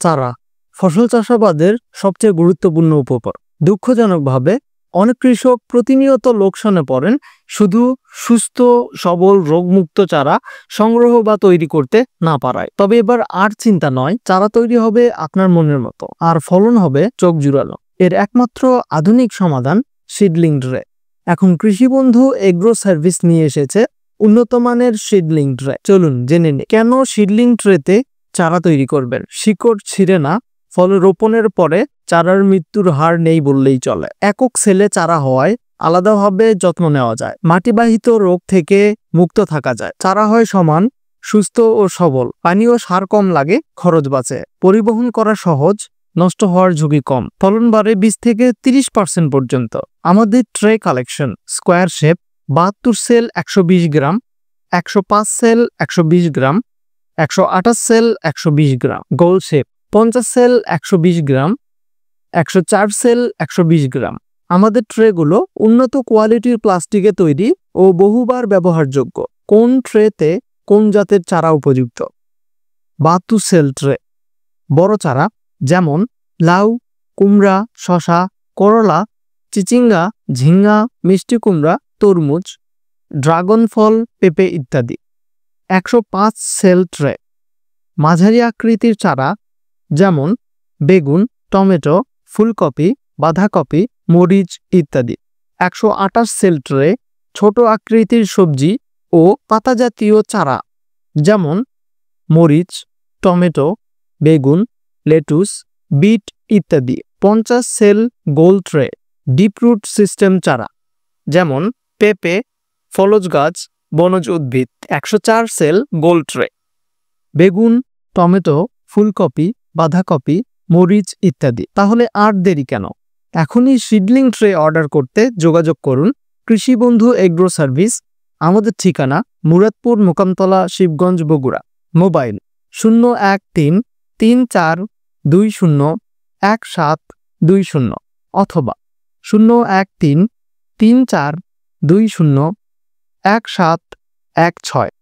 চারা ফসল চাষাবাদের সবচেয়ে গুরুত্বপূর্ণ উপকরণ। দুঃখজনকভাবে অনেক কৃষক প্রতিনিয়ত লোকসানে পড়েন শুধু সুস্থ সবল রোগমুক্ত চারা সংগ্রহ বা তৈরি করতে না পারায়। তবে এবার আর চিন্তা নয়, চারা তৈরি হবে আপনার মনের মতো, আর ফলন হবে চোখ জুড়ানো। এর একমাত্র আধুনিক সমাধান সিডলিং ট্রে। এখন কৃষি বন্ধু এগ্রো সার্ভিস নিয়ে এসেছে উন্নত মানের সিডলিং ট্রে। চলুন জেনে নিই কেন সিডলিং ট্রেতে চারা তৈরি করবেন। শিকড় ছিঁড়ে না, ফলে রোপণের পরে চারার মৃত্যুর হার নেই বললেই চলে। একক সেলে চারা হওয়ায় আলাদাভাবে যত্ন নেওয়া যায়, মাটিবাহিত রোগ থেকে মুক্ত থাকা যায়। চারা হয় সমান, সুস্থ ও সবল, পানি ও সার কম লাগে, খরচ বাঁচে, পরিবহন করা সহজ, নষ্ট হওয়ার ঝুঁকি কম, ফলন বাড়ে 20 থেকে 30% পর্যন্ত। আমাদের tray collection: square shape 72 cell 120 gram, 105 cell 120 gram, 128 cell 120 gram. গোল shape 50 cell 120 gram, 104 cell 120 gram. আমাদের ট্রেগুলো উন্নত কোয়ালিটির প্লাস্টিকে তৈরি ও বহুবার ব্যবহারযোগ্য। কোন ট্রেতে কোন জাতের চারা উপযুক্ত? 72 সেল ট্রে বড় চারা যেমন লাউ, কুমড়া, শশা, করলা, চিচিঙ্গা, ঝিঙ্গা, মিষ্টি কুমড়া, তরমুজ, ড্রাগন ফল, পেঁপে ইত্যাদি। 105 সেল ট্রে মাঝারি আকৃতির চারা যেমন বেগুন, টমেটো, ফুলকপি, বাঁধাকপি, মরিচ ইত্যাদি। 128 সেল ট্রে ছোট আকৃতির সবজি ও পাতা জাতীয় চারা যেমন মরিচ, টমেটো, বেগুন, লেটুস, বিট ইত্যাদি। 50 সেল গোল ট্রে ডিপ রুট সিস্টেম চারা যেমন পেঁপে, ফলজ গাছ, বনজ উদ্ভিদ। 104 সেল গোল ট্রে বেগুন, টমেটো, ফুলকপি, বাঁধাকপি, মরিচ ইত্যাদি। তাহলে আর দেরি কেন? এখনই সিডলিং ট্রে অর্ডার করতে যোগাযোগ করুন কৃষি বন্ধু এগ্রো সার্ভিস। আমাদের ঠিকানা মুরাদপুর, মোকামতলা, শিবগঞ্জ, বগুড়া। মোবাইল 013-3420-1720 অথবা 013-3420-1716।